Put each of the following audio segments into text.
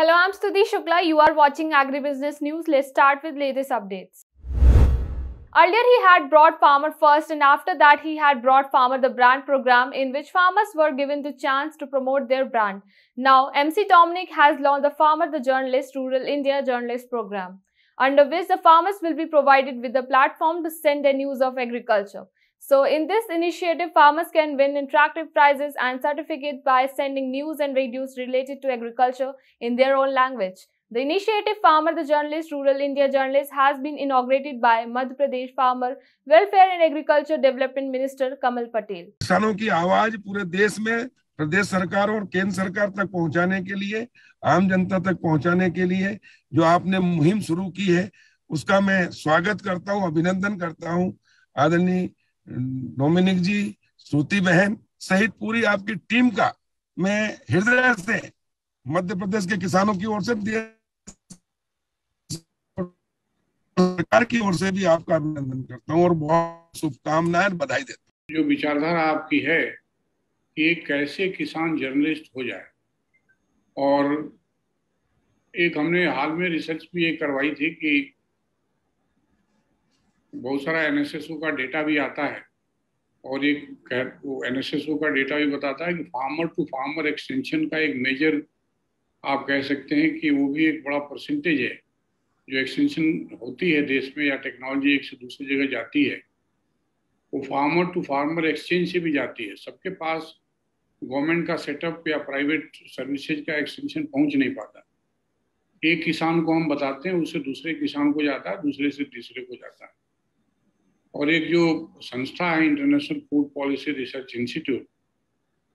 Hello, I'm Stuti Shukla. You are watching Agribusiness News. Let's start with latest updates. Earlier, he had brought Farmer First, and after that, he had brought Farmer the Brand program, in which farmers were given the chance to promote their brand. Now, MC Dominic has launched the Farmer the Journalist Rural India Journalist program, under which the farmers will be provided with a platform to send their news of agriculture. So, in this initiative, farmers can win interactive prizes and certificates by sending news and videos related to agriculture in their own language. The initiative Farmer the Journalist Rural India Journalist has been inaugurated by Madhya Pradesh Farmer Welfare and Agriculture Development Minister Kamal Patel. किसानों की आवाज पूरे देश में प्रदेश सरकार और केंद्र सरकार तक पहुंचाने के लिए, आम जनता तक पहुंचाने के लिए जो आपने मुहिम शुरू की है, उसका मैं स्वागत करता हूं, अभिनंदन करता हूं। आदरणीय डोमिनिक जी, श्रुति बहन सहित पूरी आपकी टीम का मैं हृदय से मध्य प्रदेश के किसानों की ओर से, सरकार की ओर से भी आपका अभिनंदन करता हूं और बहुत शुभकामनाएं, बधाई देता हूं। जो विचारधारा आपकी है कि कैसे किसान जर्नलिस्ट हो जाए, और एक हमने हाल में रिसर्च भी एक करवाई थी कि बहुत सारा एनएसएसओ का डेटा भी आता है, और एक वो एनएसएसओ का डेटा भी बताता है कि फार्मर टू फार्मर एक्सटेंशन का एक मेजर आप कह सकते हैं कि वो भी एक बड़ा परसेंटेज है जो एक्सटेंशन होती है देश में, या टेक्नोलॉजी एक से दूसरी जगह जाती है, वो फार्मर टू फार्मर एक्सचेंज से भी जाती है। सबके पास गवर्नमेंट का सेटअप या प्राइवेट सर्विसेज का एक्सटेंशन पहुंच नहीं पाता। एक किसान को हम बताते हैं, उससे दूसरे किसान को जाता है, दूसरे से तीसरे को जाता है। और एक जो संस्था है international food policy research institute,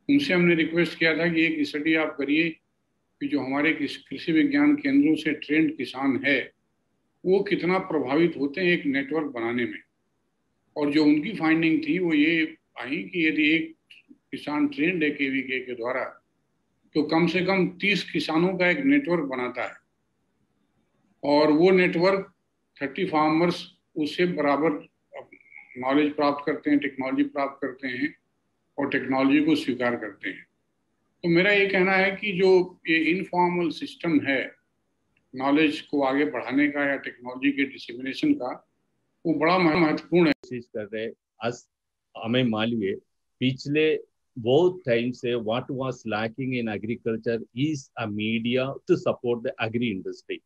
उनसे हमने रिक्वेस्ट किया था कि एक स्टडी आप करिए कि जो हमारे कृषि विज्ञान केंद्रों से ट्रेंड किसान है वो कितना प्रभावित होते हैं एक नेटवर्क बनाने में। और जो उनकी फाइंडिंग थी वो ये आई कि यदि एक किसान ट्रेंड है केवीके के द्वारा, तो कम से कम 30 किसानों का एक नेटवर्क बनाता है, और वो नेटवर्क 30 फार्मर्स उससे बराबर नॉलेज प्राप्त करते हैं, टेक्नोलॉजी प्राप्त करते हैं और टेक्नोलॉजी को स्वीकार करते हैं। तो मेरा ये कहना है कि जो ये इनफॉर्मल सिस्टम है नॉलेज को आगे बढ़ाने का या टेक्नोलॉजी के डिसेमिनेशन का, वो बड़ा महत्वपूर्ण है। कोशिश कर रहे आज हमें मालूम है पिछले बहुत टाइम से what was lacking in agriculture is a media to support the agri industry.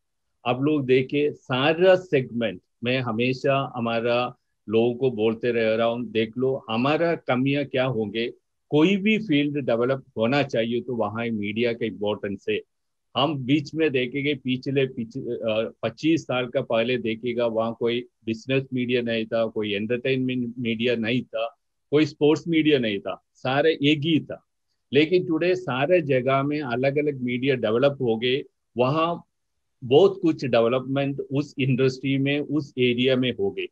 आप लोग देखे सारा सेगमेंट में हमेशा हमारा लोगों को बोलते रह रहा हूँ, देख लो हमारा कमियां क्या होंगे। कोई भी फील्ड डेवलप होना चाहिए तो वहाँ मीडिया का इम्पोर्टेंस है। हम बीच में देखेंगे पिछले 25 साल का पहले देखेगा, वहाँ कोई बिजनेस मीडिया नहीं था, कोई एंटरटेनमेंट मीडिया नहीं था, कोई स्पोर्ट्स मीडिया नहीं था, सारे एक ही था। लेकिन टुडे सारे जगह में अलग अलग मीडिया डेवलप हो गए। वहाँ बहुत कुछ डेवलपमेंट उस इंडस्ट्री में, उस एरिया में हो गए।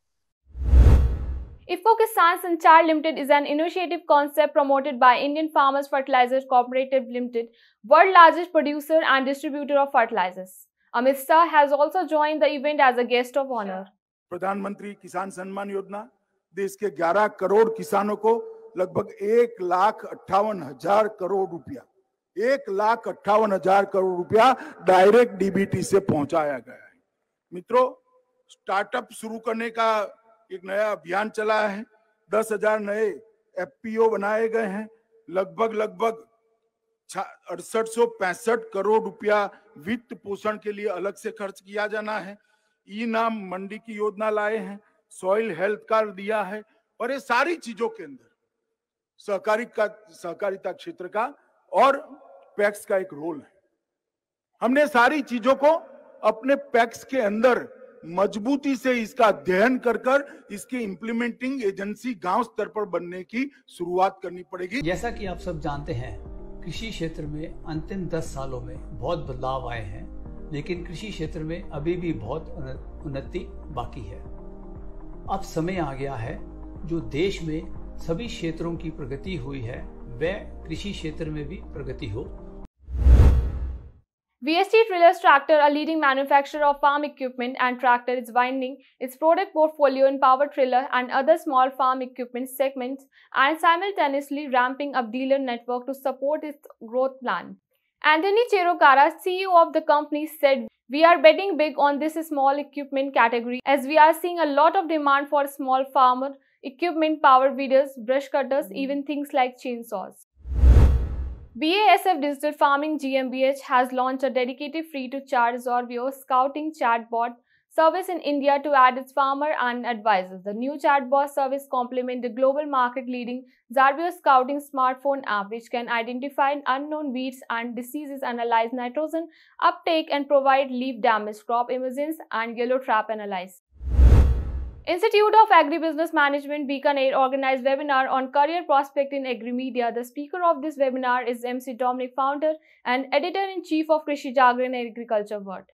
IFFCO Kisan Sanchar Limited is an innovative concept promoted by Indian Farmers Fertilizers Cooperative Limited, world largest producer and distributor of fertilizers. Amit Shah has also joined the event as a guest of honor. प्रधानमंत्री किसान सम्मान योजना देश के 11 करोड़ किसानों को लगभग 1,58,000 करोड़ रुपया, 1,58,000 करोड़ रुपया direct DBT से पहुंचाया गया है। मित्रों, स्टार्टअप शुरू करने का एक नया अभियान चला है। 10,000 नए एफपीओ बनाए गए हैं। लगभग 6865 करोड़ रुपया वित्त पोषण के लिए अलग से खर्च किया जाना है। ई नाम मंडी की योजना लाए हैं, सॉइल हेल्थ कार्ड दिया है, और ये सारी चीजों के अंदर सहकारिता क्षेत्र का और पैक्स का एक रोल है। हमने सारी चीजों को अपने पैक्स के अंदर मजबूती से इसका अध्ययन कर इसकी इंप्लीमेंटिंग एजेंसी गांव स्तर पर बनने की शुरुआत करनी पड़ेगी। जैसा कि आप सब जानते हैं, कृषि क्षेत्र में अंतिम 10 सालों में बहुत बदलाव आए हैं, लेकिन कृषि क्षेत्र में अभी भी बहुत उन्नति बाकी है। अब समय आ गया है जो देश में सभी क्षेत्रों की प्रगति हुई है, वह कृषि क्षेत्र में भी प्रगति हो। VST Trillers Tractor, a leading manufacturer of farm equipment and tractor, is widening its product portfolio in power trailer and other small farm equipment segments and simultaneously ramping up dealer network to support its growth plan. Anthony Cherokara, CEO of the company, said, "We are betting big on this small equipment category as we are seeing a lot of demand for small farmer equipment, power weeders, brush cutters, even things like chainsaws." BASF Digital Farming GmbH has launched a dedicated free-to-charge Zorbio scouting chatbot service in India to aid its farmer and advisors. The new chatbot service complements the global market-leading Zorbio scouting smartphone app, which can identify unknown weeds and diseases, analyze nitrogen uptake, and provide leaf damage, crop emergence, and yellow trap analysis. Institute of Agribusiness Management Bikaner organized webinar on career prospect in agri-media. The speaker of this webinar is MC Dominic, founder and editor-in-chief of Krishi Jagran Agriculture World.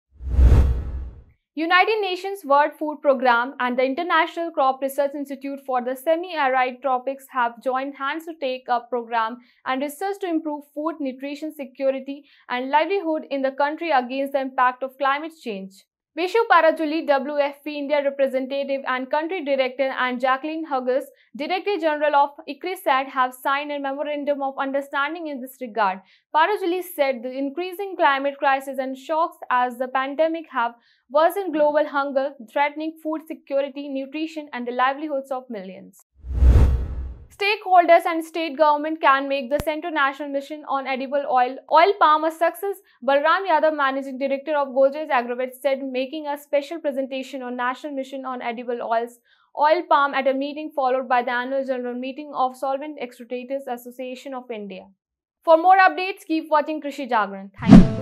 United Nations World Food Programme and the International Crop Research Institute for the Semi-Arid Tropics have joined hands to take up program and research to improve food, nutrition security and livelihood in the country against the impact of climate change. Vishu Parajuli, WFP India representative and country director, and Jacqueline Huggins, Director General of ICRISAT, have signed a memorandum of understanding in this regard. Parajuli said the increasing climate crisis and shocks as the pandemic have worsened global hunger, threatening food security, nutrition, and the livelihoods of millions. Stakeholders and state government can make the Central National Mission on Edible Oil Palm a success. Balram Yadav, Managing Director of Godrej Agrovet, said, making a special presentation on National Mission on Edible Oil Palm at a meeting followed by the annual general meeting of Solvent Extractors Association of India. For more updates, keep watching Krishi Jagran. Thank you.